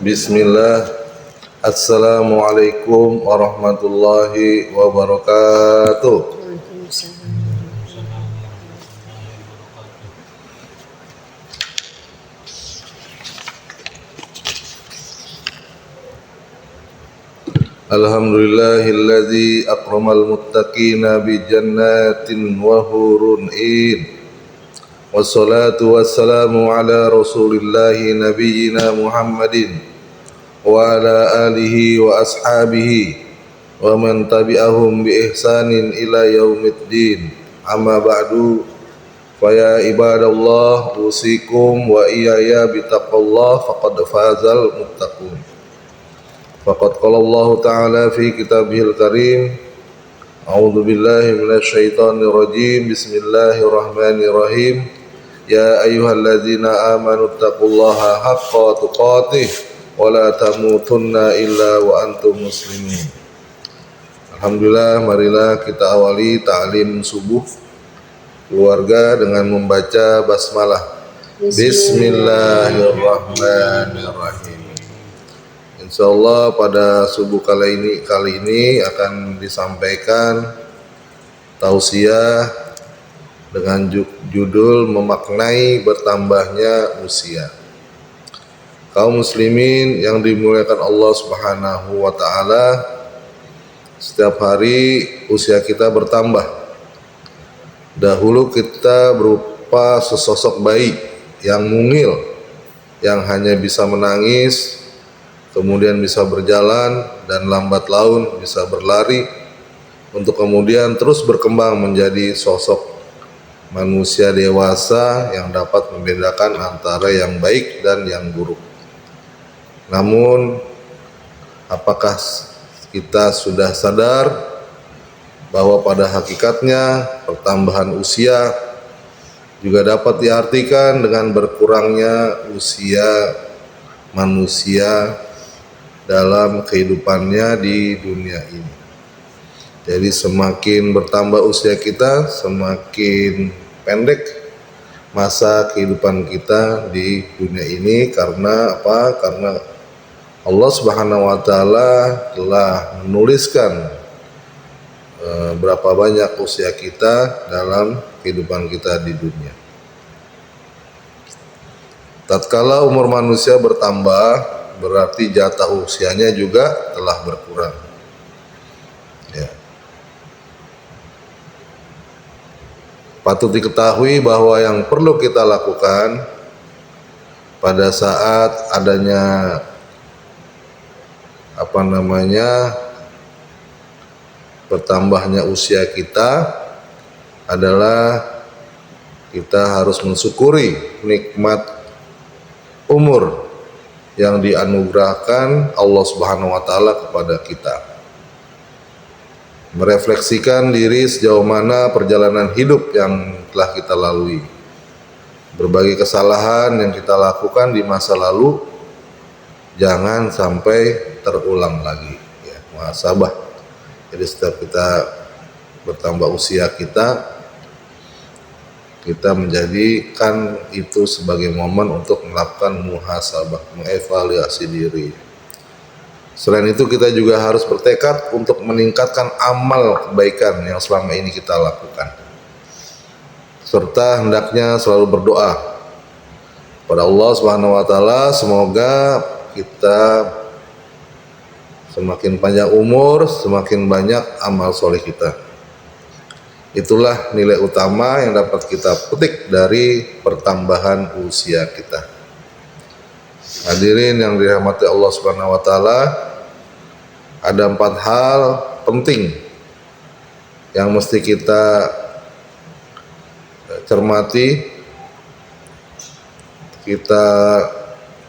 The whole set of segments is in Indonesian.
Bismillah. Assalamualaikum warahmatullahi wabarakatuh. Alhamdulillahilladzi akramal muttaqina bi jannatin wa hurun in. Wassalatu wassalamu ala rasulillahi nabiyyina Muhammadin wa ala alihi wa ashabihi wa man tabi'ahum bi ihsanin ila yaumiddin. Amma ba'du, fa ya ibadallah, usikum wa iyaya bitaqwallah faqad fazal muttaqun. Faqad qala Allah ta'ala fi kitabihil karim, a'udzu billahi minasy syaithanir rajim, bismillahirrahmanirrahim. Ya ayyuhalladzina amanu taqullaha haqqa tuqatih wa la tamutunna illa wa antum muslimin. Alhamdulillah, marilah kita awali ta'lim subuh keluarga dengan membaca basmalah. Bismillahirrahmanirrahim. Insyaallah pada subuh kali ini akan disampaikan tausiah dengan judul memaknai bertambahnya usia. Kaum muslimin yang dimuliakan Allah Subhanahu wa taala, setiap hari usia kita bertambah. Dahulu kita berupa sesosok bayi yang mungil, yang hanya bisa menangis, kemudian bisa berjalan, dan lambat laun bisa berlari, untuk kemudian terus berkembang menjadi sosok manusia dewasa yang dapat membedakan antara yang baik dan yang buruk. Namun, apakah kita sudah sadar bahwa pada hakikatnya pertambahan usia juga dapat diartikan dengan berkurangnya usia manusia dalam kehidupannya di dunia ini. Jadi semakin bertambah usia kita, semakin pendek masa kehidupan kita di dunia ini. Karena apa? Karena Allah Subhanahu wa taala telah menuliskan berapa banyak usia kita dalam kehidupan kita di dunia. Tatkala umur manusia bertambah, berarti jatah usianya juga telah berkurang. Ya. Patut diketahui bahwa yang perlu kita lakukan pada saat adanya bertambahnya usia kita adalah kita harus mensyukuri nikmat umur yang dianugerahkan Allah Subhanahu wa taala kepada kita. Merefleksikan diri sejauh mana perjalanan hidup yang telah kita lalui. Berbagai kesalahan yang kita lakukan di masa lalu jangan sampai terulang lagi. Ya, muhasabah. Jadi setiap kita bertambah usia kita menjadikan itu sebagai momen untuk melakukan muhasabah, mengevaluasi diri. Selain itu kita juga harus bertekad untuk meningkatkan amal kebaikan yang selama ini kita lakukan, serta hendaknya selalu berdoa pada Allah Subhanahu wa taala semoga kita semakin panjang umur, semakin banyak amal soleh kita. Itulah nilai utama yang dapat kita petik dari pertambahan usia kita. Hadirin yang dirahmati Allah Subhanahu wa taala, ada 4 hal penting yang mesti kita cermati, kita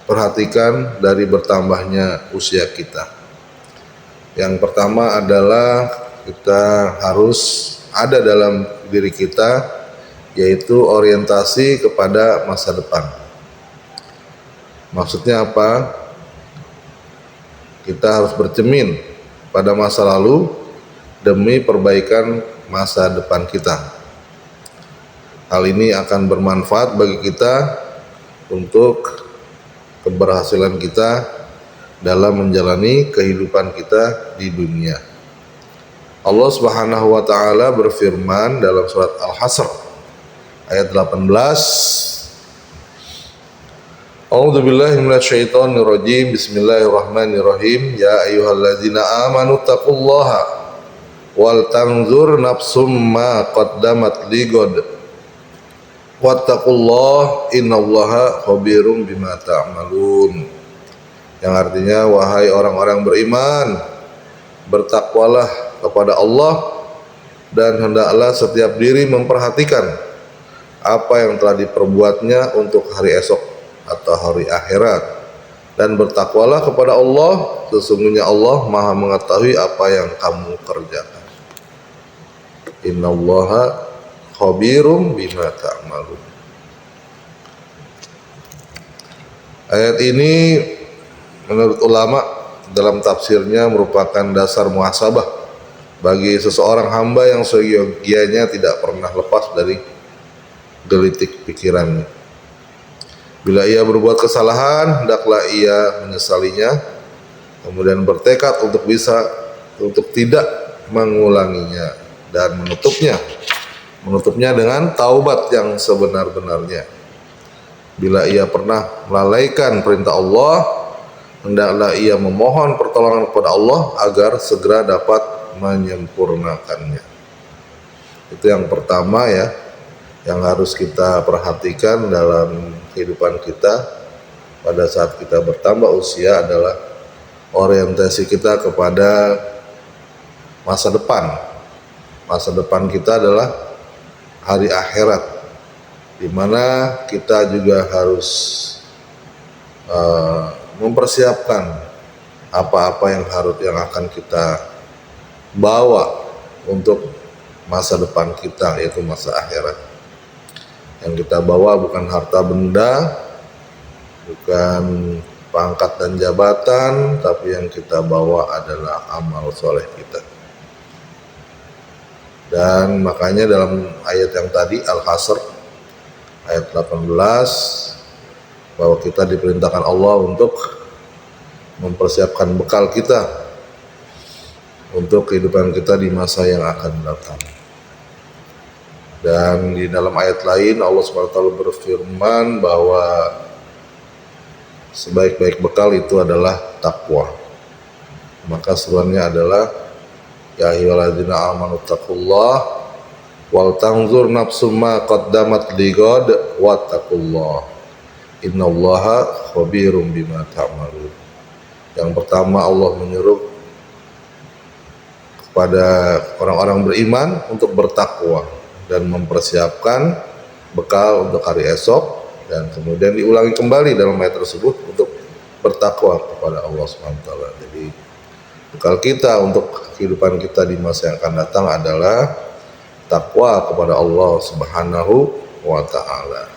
perhatikan dari bertambahnya usia kita. Yang pertama adalah kita harus ada dalam diri kita, yaitu orientasi kepada masa depan. Maksudnya apa? Kita harus bercermin pada masa lalu demi perbaikan masa depan kita. Hal ini akan bermanfaat bagi kita untuk keberhasilan kita dalam menjalani kehidupan kita di dunia. Allah Subhanahu wa taala berfirman dalam surat Al-Hasr ayat 18, A'udzu billahi minasyaitonir rajim. Bismillahirrahmanirrahim. Ya ayyuhalladzina amanu taqullaha wal tanzur nafsum ma qaddamat ligad. Wattaqullaha innallaha khabirum bima ta'malun. Yang artinya, wahai orang-orang beriman, bertakwalah kepada Allah dan hendaklah setiap diri memperhatikan apa yang telah diperbuatnya untuk hari esok atau hari akhirat, dan bertakwalah kepada Allah, sesungguhnya Allah Maha mengetahui apa yang kamu kerjakan. Innallaha khabirum bima ta'malun. Ayat ini menurut ulama dalam tafsirnya merupakan dasar muhasabah bagi seseorang hamba yang seyogianya tidak pernah lepas dari gelitik pikirannya. Bila ia berbuat kesalahan, hendaklah ia menyesalinya, kemudian bertekad untuk tidak mengulanginya dan menutupnya dengan taubat yang sebenar-benarnya. Bila ia pernah melalaikan perintah Allah, hendaklah ia memohon pertolongan kepada Allah agar segera dapat menyempurnakannya. Itu yang pertama ya, yang harus kita perhatikan dalam kehidupan kita pada saat kita bertambah usia adalah orientasi kita kepada masa depan. Masa depan kita adalah hari akhirat, di mana kita juga harus mempersiapkan apa-apa yang akan kita bawa untuk masa depan kita, yaitu masa akhirat. Yang kita bawa bukan harta benda, bukan pangkat dan jabatan, tapi yang kita bawa adalah amal soleh kita. Dan makanya dalam ayat yang tadi Al-Hasr ayat 18, bahwa kita diperintahkan Allah untuk mempersiapkan bekal kita untuk kehidupan kita di masa yang akan datang. Dan di dalam ayat lain Allah SWT berfirman bahwa sebaik-baik bekal itu adalah takwa. Maka seruannya adalah ya ayyuhalladzina amanu taqullaha wal tanzur nafsum ma qaddamat ligad wattaqullaha innallaha khabirum bima ta'malun. Yang pertama, Allah menyuruh kepada orang-orang beriman untuk bertakwa dan mempersiapkan bekal untuk hari esok, dan kemudian diulangi kembali dalam ayat tersebut untuk bertakwa kepada Allah SWT. Jadi bekal kita untuk kehidupan kita di masa yang akan datang adalah takwa kepada Allah Subhanahu wa ta'ala.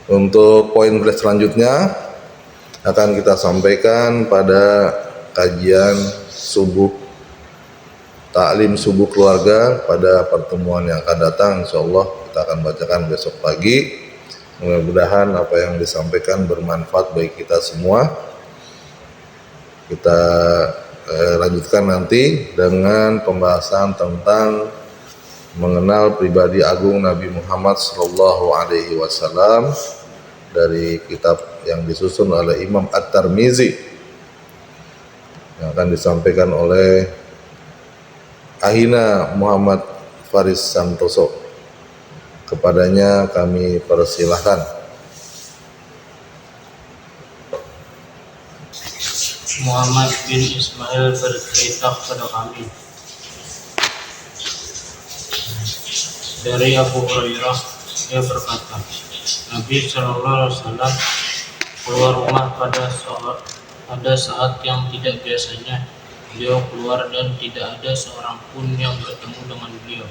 Untuk poin selanjutnya akan kita sampaikan pada kajian subuh, taklim subuh keluarga pada pertemuan yang akan datang. Insyaallah kita akan bacakan besok pagi. Mudah-mudahan apa yang disampaikan bermanfaat bagi kita semua. Kita lanjutkan nanti dengan pembahasan tentang mengenal pribadi agung Nabi Muhammad SAW dari kitab yang disusun oleh Imam At-Tirmizi yang akan disampaikan oleh Ahina Muhammad Faris Santoso. Kepadanya kami persilahkan. Muhammad bin Ismail bercerita kepada kami dari Abu Hurairah, dia berkata, Nabi Shallallahu Alaihi Wasallam keluar rumah pada saat yang tidak biasanya. Beliau keluar dan tidak ada seorang pun yang bertemu dengan beliau.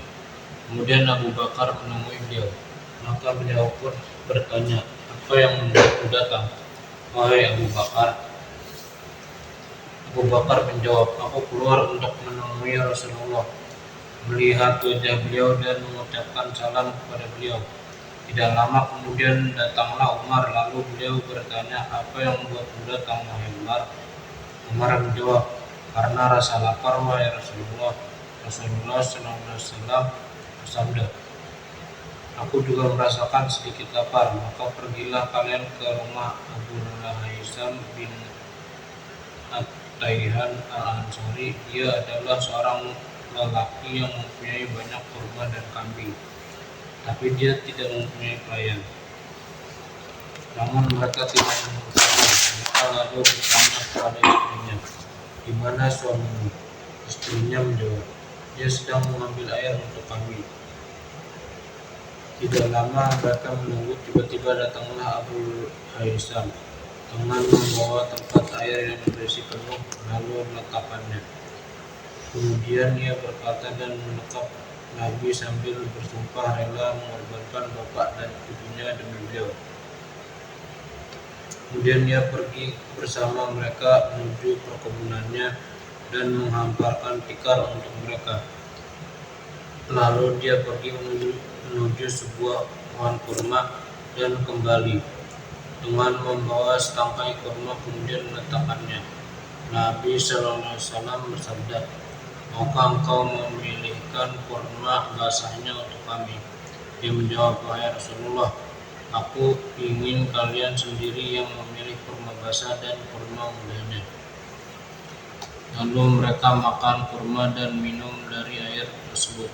Kemudian Abu Bakar menemui beliau. Maka beliau pun bertanya, apa yang membuatmu datang, wahai Abu Bakar? Abu Bakar menjawab, aku keluar untuk menemui Rasulullah, melihat wajah beliau dan mengucapkan salam kepada beliau. Tidak lama kemudian datanglah Umar, lalu beliau bertanya, "Apa yang membuatmu datang, wahai Umar?" Umar menjawab, "Karena rasa lapar, wahai Rasulullah." Rasulullah SAW bersabda, "Aku juga merasakan sedikit lapar, maka pergilah kalian ke rumah Abu Haisam bin At-Taihan Al-Ansari. Dia adalah seorang lelaki yang mempunyai banyak kurma dan kambing, tapi dia tidak mempunyai pelayan." Namun mereka tidak menemukannya. Mereka lalu bertanya kepada istrinya, "Di mana suamimu?" Istrinya menjawab, "Dia sedang mengambil air untuk kami." Tidak lama mereka menunggu, tiba-tiba datanglah Abu Haisam dengan membawa tempat air yang berisi penuh, lalu meletakkannya. Kemudian ia berkata dan menekap Nabi sambil bersumpah rela mengorbankan bapak dan ibunya demi beliau. Kemudian ia pergi bersama mereka menuju perkebunannya dan menghamparkan tikar untuk mereka. Lalu dia pergi menuju sebuah pohon kurma dan kembali dengan membawa setangkai kurma, kemudian meletakkannya. Nabi SAW bersabda, "Maukah engkau memilihkan kurma basahnya untuk kami?" Dia menjawab, "Wahai Rasulullah, aku ingin kalian sendiri yang memilih kurma basah dan kurma mudanya." Lalu mereka makan kurma dan minum dari air tersebut.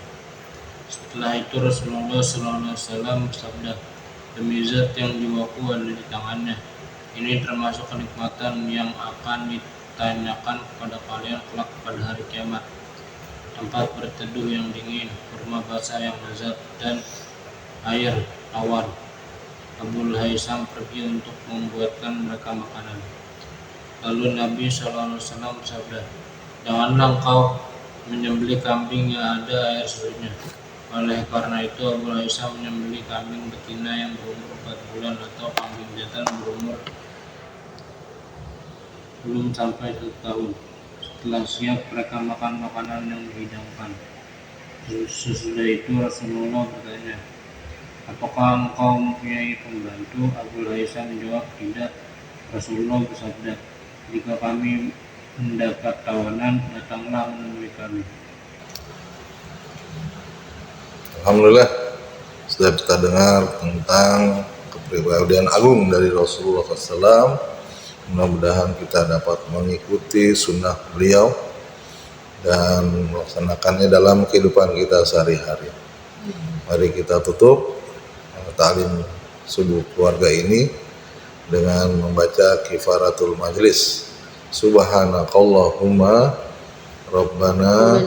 Setelah itu Rasulullah SAW bersabda, "Demi zat yang jiwaku ada di tangannya, ini termasuk kenikmatan yang akan ditanyakan kepada kalian kelak pada hari kiamat. Tempat berteduh yang dingin, kurma basah yang lezat, dan air tawar." Abu Haisam pergi untuk membuatkan mereka makanan. Lalu Nabi SAW bersabda, "Janganlah engkau menyembelih kambing yang ada air susunya." Oleh karena itu Abu Haisam menyembelih kambing betina yang berumur 4 bulan atau kambing jantan berumur belum sampai 1 tahun. Setelah siap mereka makan makanan yang dihidangkan. Sesudah itu Rasulullah bertanya, "Apakah engkau mempunyai pembantu?" Abu Haisam menjawab, "Tidak." Rasulullah bersabda, "Jika kami mendapat tawanan, datanglah menemui kami." Alhamdulillah, sudah kita dengar tentang kepribadian agung dari Rasulullah SAW. Mudah-mudahan kita dapat mengikuti sunnah beliau dan melaksanakannya dalam kehidupan kita sehari-hari. Mari kita tutup ta'lim subuh keluarga ini dengan membaca kifaratul majlis. Subhanakallahumma Rabbana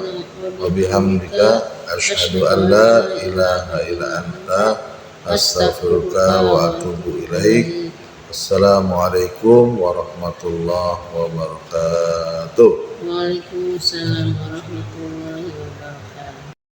wa bihamdika asyhadu an la ilaha illa anta astaghfiruka wa atubu ilaik. Assalamualaikum warahmatullahi wabarakatuh. Waalaikumsalam warahmatullahi